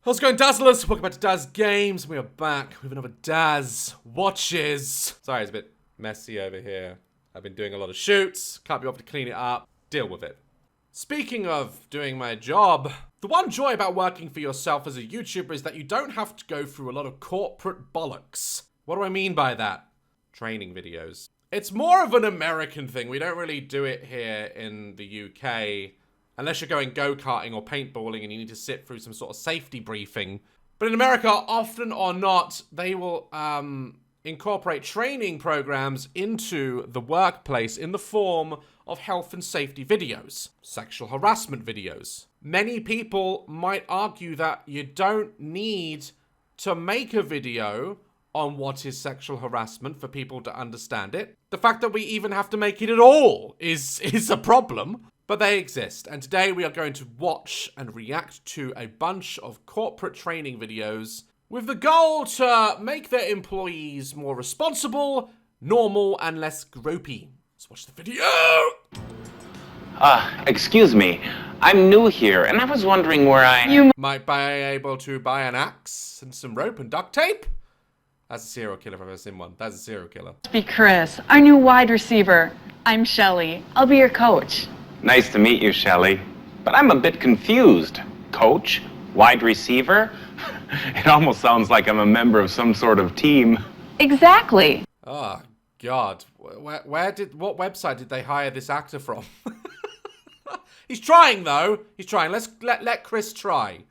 How's it going, Dazzlers? Welcome back to Daz Games. We are back with another Daz Watches. Sorry, it's a bit messy over here. I've been doing a lot of shoots. Can't be able to clean it up. Deal with it. Speaking of doing my job, the one joy about working for yourself as a YouTuber is that you don't have to go through a lot of corporate bollocks. What do I mean by that? Training videos. It's more of an American thing. We don't really do it here in the UK. Unless you're going go-karting or paintballing and you need to sit through some sort of safety briefing. But in America, often or not, they will incorporate training programs into the workplace in the form of health and safety videos, sexual harassment videos. Many people might argue that you don't need to make a video on what is sexual harassment for people to understand it. The fact that we even have to make it at all is a problem. But they exist, and today we are going to watch and react to a bunch of corporate training videos with the goal to make their employees more responsible, normal, and less gropey. Let's watch the video! Excuse me. I'm new here, and I was wondering where You might be able to buy an axe and some rope and duct tape? That's a serial killer if I've ever seen one. That's a serial killer. Be Chris, our new wide receiver. I'm Shelly. I'll be your coach. Nice to meet you, Shelly. But I'm a bit confused. Coach? Wide receiver? It almost sounds like I'm a member of some sort of team. Exactly. Oh, God. What website did they hire this actor from? He's trying, though. He's trying. Let Chris try.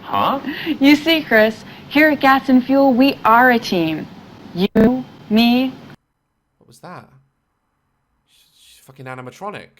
Huh? You see, Chris, here at Gas and Fuel, we are a team. You, me. What was that? She's fucking animatronic.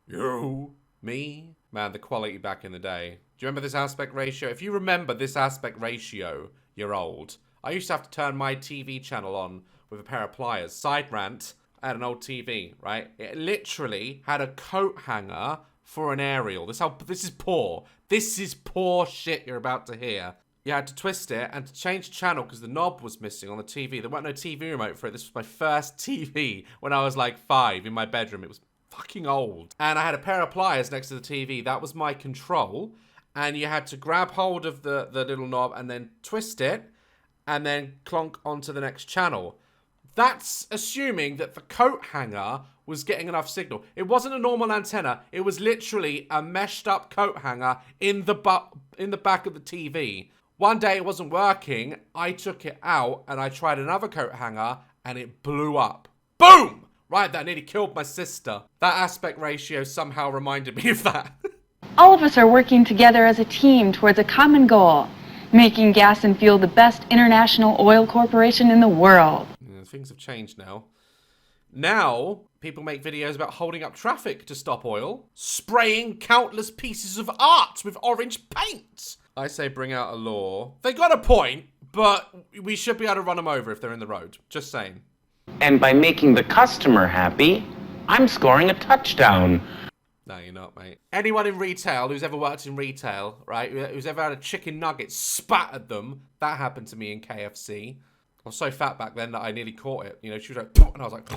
You, me. Man, the quality back in the day. Do you remember this aspect ratio? If you remember this aspect ratio, you're old. I used to have to turn my TV channel on with a pair of pliers. Side rant, I had an old TV, right? It literally had a coat hanger for an aerial. This is poor. This is poor shit you're about to hear. You had to twist it and to change channel because the knob was missing on the TV. There weren't no TV remote for it. This was my first TV when I was like 5 in my bedroom. It was fucking old. And I had a pair of pliers next to the TV. That was my control. And you had to grab hold of the little knob and then twist it and then clonk onto the next channel. That's assuming that the coat hanger was getting enough signal. It wasn't a normal antenna. It was literally a meshed up coat hanger in the back of the TV. One day it wasn't working. I took it out and I tried another coat hanger and it blew up. Boom! Right, that nearly killed my sister. That aspect ratio somehow reminded me of that. All of us are working together as a team towards a common goal, making Gas and Fuel the best international oil corporation in the world. Yeah, things have changed now. Now, people make videos about holding up traffic to stop oil, spraying countless pieces of art with orange paint. I say bring out a law. They got a point, but we should be able to run them over if they're in the road. Just saying. And by making the customer happy, I'm scoring a touchdown. No, you're not, mate. Anyone in retail who's ever worked in retail, right, who's ever had a chicken nugget spat at them, that happened to me in KFC. I was so fat back then that I nearly caught it. You know, she was like, and I was like,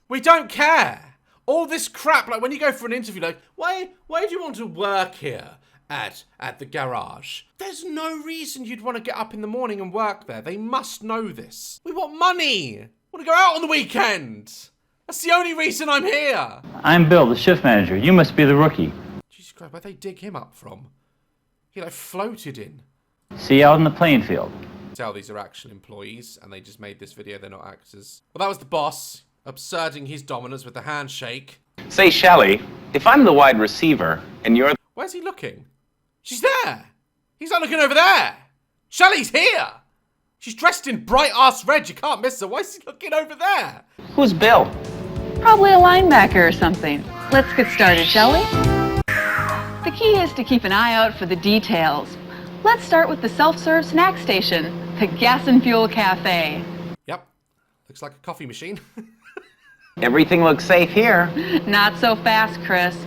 we don't care. All this crap, like when you go for an interview, like, why do you want to work here at the garage? There's no reason you'd want to get up in the morning and work there. They must know this. We want money. We want to go out on the weekend. That's the only reason I'm here. I'm Bill, the shift manager. You must be the rookie. Jesus Christ, where'd they dig him up from? He like floated in. See you out in the playing field. Tell these are actual employees and they just made this video. They're not actors. Well, that was the boss, absurding his dominance with the handshake. Say, Shelly, if I'm the wide receiver and you're... Where's he looking? She's there. He's not looking over there. Shelly's here. She's dressed in bright-ass red. You can't miss her. Why is he looking over there? Who's Bill? Probably a linebacker or something. Let's get started, shall we? The key is to keep an eye out for the details. Let's start with the self-serve snack station, the Gas and Fuel Cafe. Yep. Looks like a coffee machine. Everything looks safe here. Not so fast, Chris.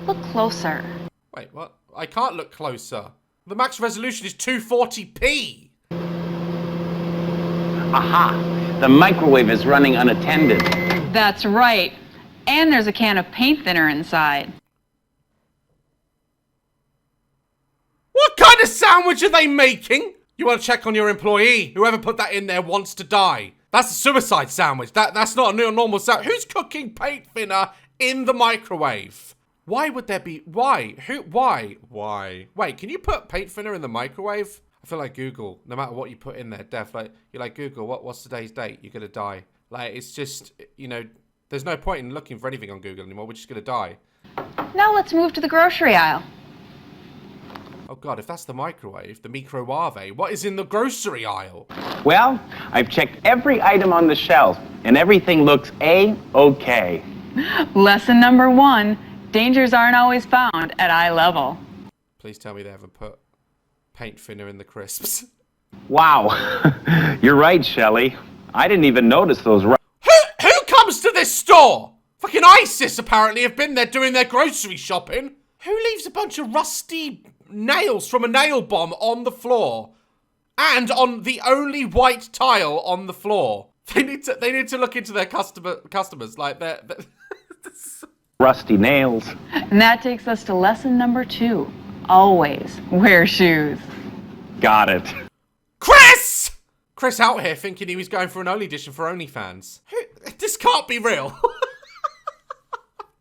Look closer. Wait, what? I can't look closer. The max resolution is 240p. Aha! The microwave is running unattended. That's right. And there's a can of paint thinner inside. of sandwich are they making? You want to check on your employee. Whoever put that in there wants to die. That's a suicide sandwich. That's not a normal sandwich. Who's cooking paint thinner in the microwave? Why would there be... Why? Who? Why? Why? Wait, can you put paint thinner in the microwave? I feel like Google, no matter what you put in there, you're like, Google, what's today's date? You're gonna die. Like, it's just, you know, there's no point in looking for anything on Google anymore. We're just gonna die. Now let's move to the grocery aisle. Oh God, if that's the microwave, the microwave, what is in the grocery aisle? Well, I've checked every item on the shelf, and everything looks A-okay. Lesson number 1, dangers aren't always found at eye level. Please tell me they haven't put paint thinner in the crisps. Wow. You're right, Shelley. I didn't even notice those. Who comes to this store? Fucking ISIS apparently have been there doing their grocery shopping. Who leaves a bunch of rusty nails from a nail bomb on the floor? And on the only white tile on the floor. They need to look into their customers like they're Rusty nails. And that takes us to lesson number 2. Always wear shoes. Got it. Chris! Chris out here thinking he was going for an Only Edition for OnlyFans. This can't be real.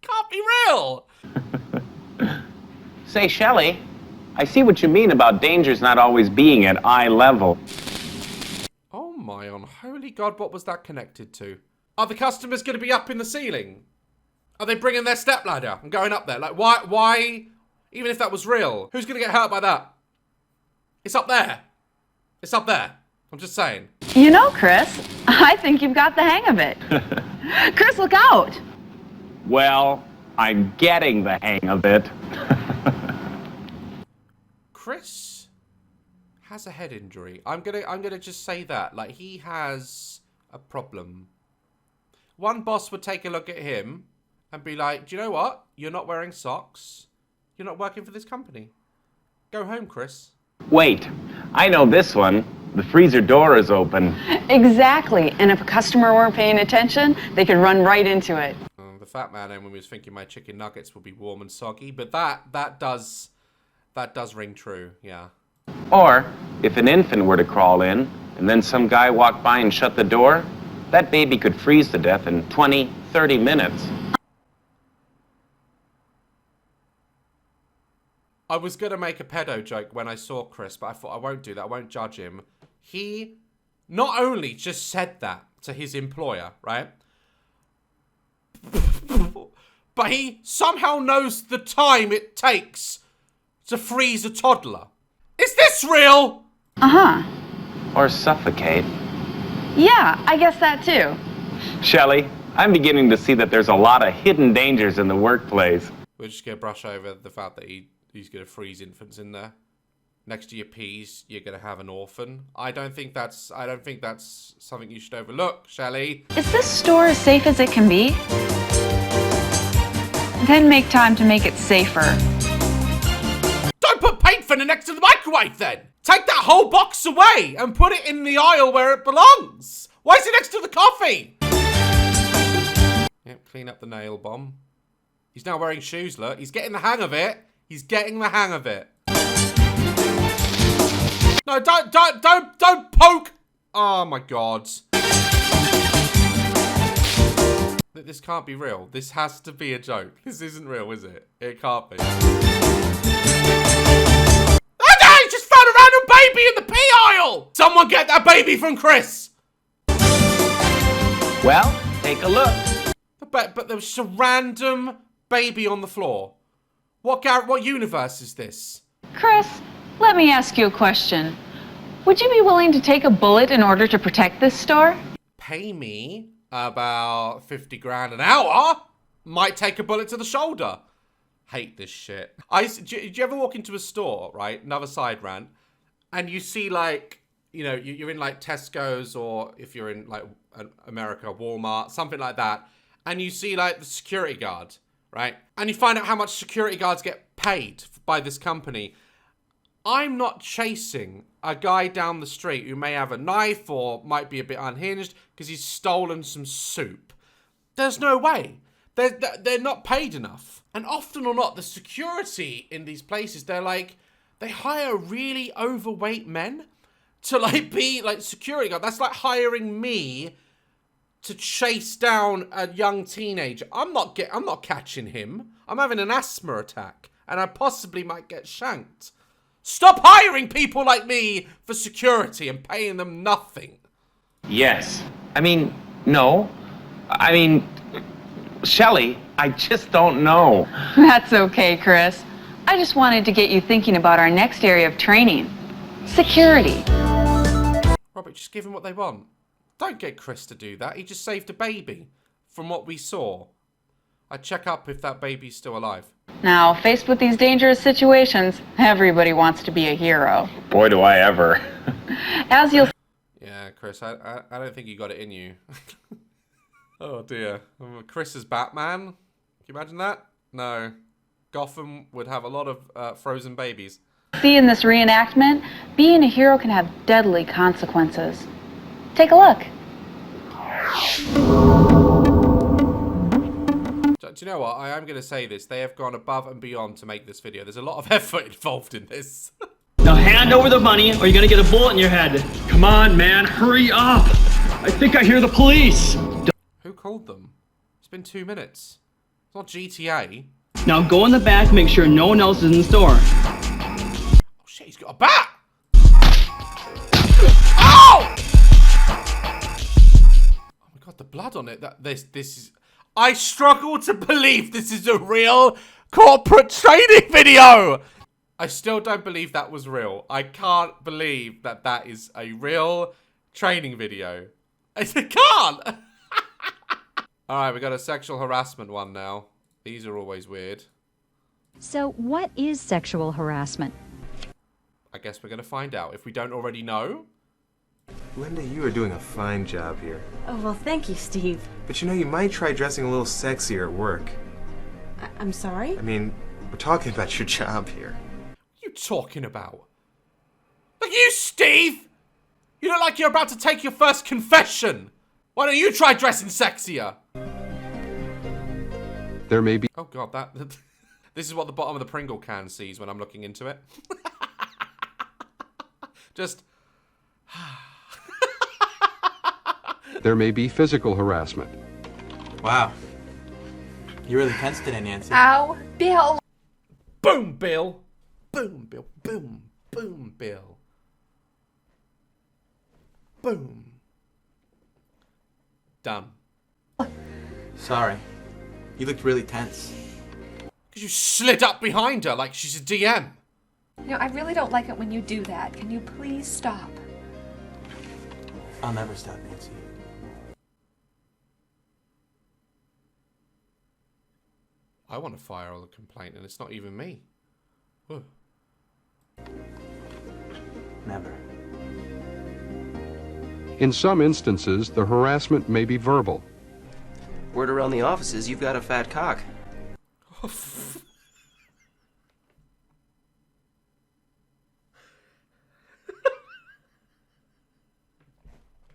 Can't be real. Say, Shelley, I see what you mean about dangers not always being at eye level. Oh my unholy God, what was that connected to? Are the customers going to be up in the ceiling? Are they bringing their stepladder and going up there? Like, why? Even if that was real, who's going to get hurt by that? It's up there. It's up there. I'm just saying. You know, Chris, I think you've got the hang of it. Chris, look out! Well, I'm getting the hang of it. Chris has a head injury. I'm gonna just say that. Like, he has a problem. One boss would take a look at him and be like, do you know what? You're not wearing socks. You're not working for this company. Go home, Chris. Wait, I know this one. The freezer door is open. Exactly, and if a customer weren't paying attention, they could run right into it. The fat man when he was thinking my chicken nuggets would be warm and soggy, but that does ring true, yeah. Or, if an infant were to crawl in, and then some guy walked by and shut the door, that baby could freeze to death in 20, 30 minutes. I was going to make a pedo joke when I saw Chris, but I thought I won't do that. I won't judge him. He not only just said that to his employer, right? But he somehow knows the time it takes to freeze a toddler. Is this real? Uh-huh. Or suffocate. Yeah, I guess that too. Shelley, I'm beginning to see that there's a lot of hidden dangers in the workplace. We're just going to brush over the fact that he's going to freeze infants in there. Next to your peas, you're going to have an orphan. I don't think that's something you should overlook, Shelley. Is this store as safe as it can be? Then make time to make it safer. Don't put paint thinner next to the microwave then! Take that whole box away and put it in the aisle where it belongs! Why is it next to the coffee? Yep, clean up the nail bomb. He's now wearing shoes, look. He's getting the hang of it. He's getting the hang of it. No, don't poke! Oh my God. This can't be real. This has to be a joke. This isn't real, is it? It can't be. Oh no! He just found a random baby in the pee aisle! Someone get that baby from Chris! Well, take a look. But there was just a random baby on the floor. What universe is this? Chris, let me ask you a question. Would you be willing to take a bullet in order to protect this store? Pay me about 50 grand an hour, might take a bullet to the shoulder. Hate this shit. Do you ever walk into a store, right? Another side rant. And you see like, you know, you're in like Tesco's, or if you're in like America, Walmart, something like that. And you see like the security guard, right? And you find out how much security guards get paid by this company. I'm not chasing a guy down the street who may have a knife or might be a bit unhinged because he's stolen some soup. There's no way. They're not paid enough. And often or not, the security in these places, they're like They hire really overweight men to like be like security guard. That's like hiring me to chase down a young teenager. I'm not catching him. I'm having an asthma attack and I possibly might get shanked. Stop hiring people like me for security and paying them nothing. Yes. I mean, no. I mean, Shelley, I just don't know. That's okay, Chris. I just wanted to get you thinking about our next area of training. Security. Robert, just give them what they want. Don't get Chris to do that. He just saved a baby. From what we saw. I'd check up if that baby's still alive. Now, faced with these dangerous situations, everybody wants to be a hero. Boy, do I ever. As you'll... Yeah, Chris, I don't think you got it in you. Oh dear. Chris is Batman? Can you imagine that? No. Gotham would have a lot of frozen babies. See in this reenactment, being a hero can have deadly consequences. Take a look. Do you know what? I am going to say this. They have gone above and beyond to make this video. There's a lot of effort involved in this. Now hand over the money or you're gonna get a bullet in your head. Come on, man, hurry up. I think I hear the police. Who called them? It's been 2 minutes. It's not GTA. Now go in the back, make sure no one else is in the store. Oh shit, he's got a bat! Ow! Oh my god, the blood on it. This is... I struggle to believe this is a real corporate training video! I still don't believe that was real. I can't believe that that is a real training video. I can't! Alright, we got a sexual harassment one now. These are always weird. So what is sexual harassment? I guess we're gonna find out if we don't already know. Linda, you are doing a fine job here. Oh, well, thank you, Steve. But you know, you might try dressing a little sexier at work. I'm sorry? I mean, we're talking about your job here. What are you talking about? Look at you, Steve! You look like you're about to take your first confession! Why don't you try dressing sexier? There may be... Oh god, that... This is what the bottom of the Pringle can sees when I'm looking into it. Just... There may be physical harassment. Wow. You really tense today, Nancy. Ow, Bill. Boom, Bill. Boom, Bill. Boom. Boom, Bill. Boom. Done. Sorry. You looked really tense. Because you slid up behind her like she's a DM. You know, I really don't like it when you do that. Can you please stop? I'll never stop, Nancy. I want to file a complaint and it's not even me. Whew. Never. In some instances, the harassment may be verbal. Word around the office is you've got a fat cock.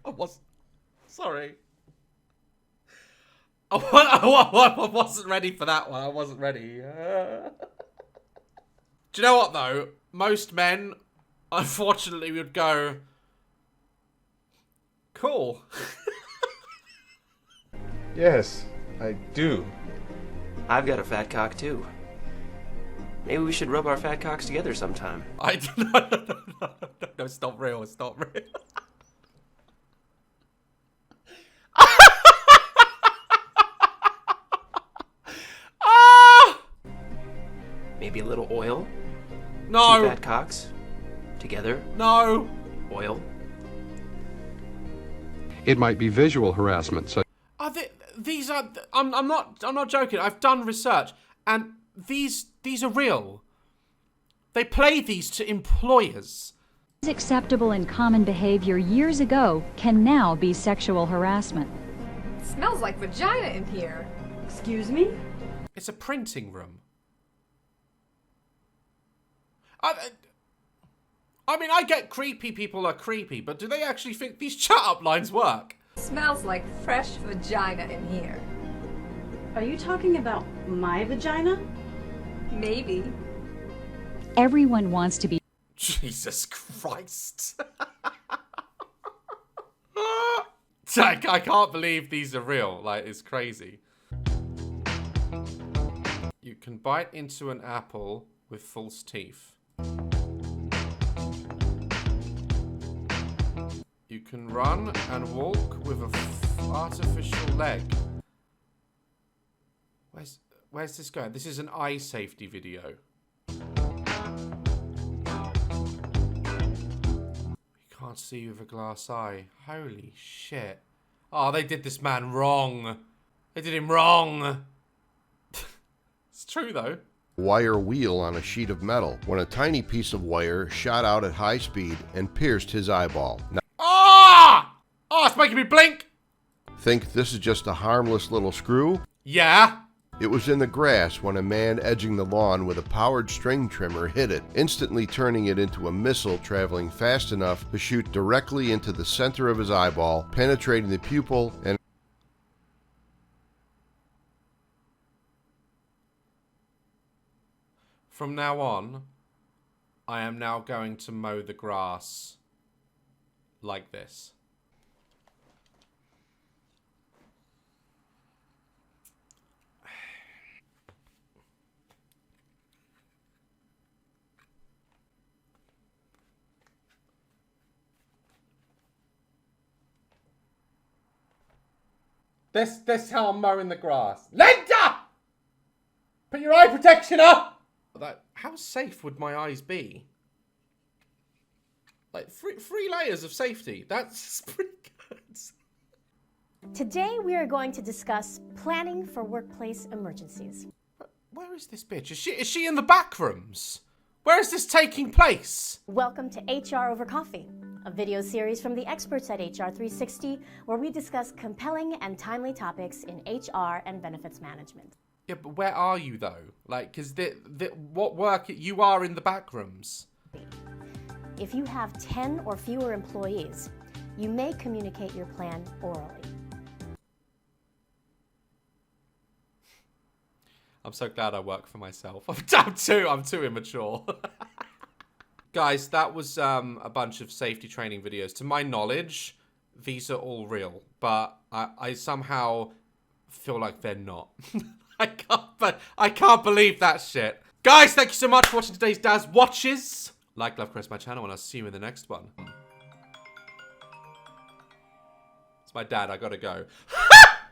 I was... Sorry. I wasn't ready for that one. I wasn't ready. Do you know what, though? Most men, unfortunately, would go... Cool. Yes, I do. I've got a fat cock, too. Maybe we should rub our fat cocks together sometime. No, it's not real. It's not real. Maybe a little oil? No. Two fat cocks? Together? No. Oil? It might be visual harassment, such... These are... I'm not joking. I've done research, and these are real. They play these to employers. Acceptable and common behavior years ago can now be sexual harassment. It smells like vagina in here. Excuse me? It's a printing room. I mean, I get creepy people are creepy, but do they actually think these chat-up lines work? It smells like fresh vagina in here. Are you talking about my vagina? Maybe. Everyone wants to be. Jesus Christ. I can't believe these are real. Like, it's crazy. You can bite into an apple with false teeth. You can run and walk with an artificial leg. Where's this going? This is an eye safety video. Can't see with a glass eye. Holy shit. Oh, they did this man wrong. They did him wrong. It's true, though. Wire wheel on a sheet of metal when a tiny piece of wire shot out at high speed and pierced his eyeball. Now, oh, it's making me blink. think this is just a harmless little screw? Yeah. It was in the grass when a man edging the lawn with a powered string trimmer hit it, instantly turning it into a missile traveling fast enough to shoot directly into the center of his eyeball, penetrating the pupil and... From now on, I am now going to mow the grass like this. This how I'm mowing the grass. Linda! Put your eye protection up! How safe would my eyes be? Like, three layers of safety. That's pretty good. Today we are going to discuss planning for workplace emergencies. Where is this bitch? Is she in the back rooms? Where is this taking place? Welcome to HR Over Coffee, a video series from the experts at HR 360 where we discuss compelling and timely topics in HR and benefits management. Yeah, but where are you though? Like, because what work you are in the back rooms? If you have 10 or fewer employees, you may communicate your plan orally. I'm so glad I work for myself. I'm too immature. Guys, that was a bunch of safety training videos. To my knowledge, these are all real, but I somehow feel like they're not. I can't believe that shit. Guys, thank you so much for watching today's Daz Watches. Like, love, press my channel, and I'll see you in the next one. It's my dad, I gotta go.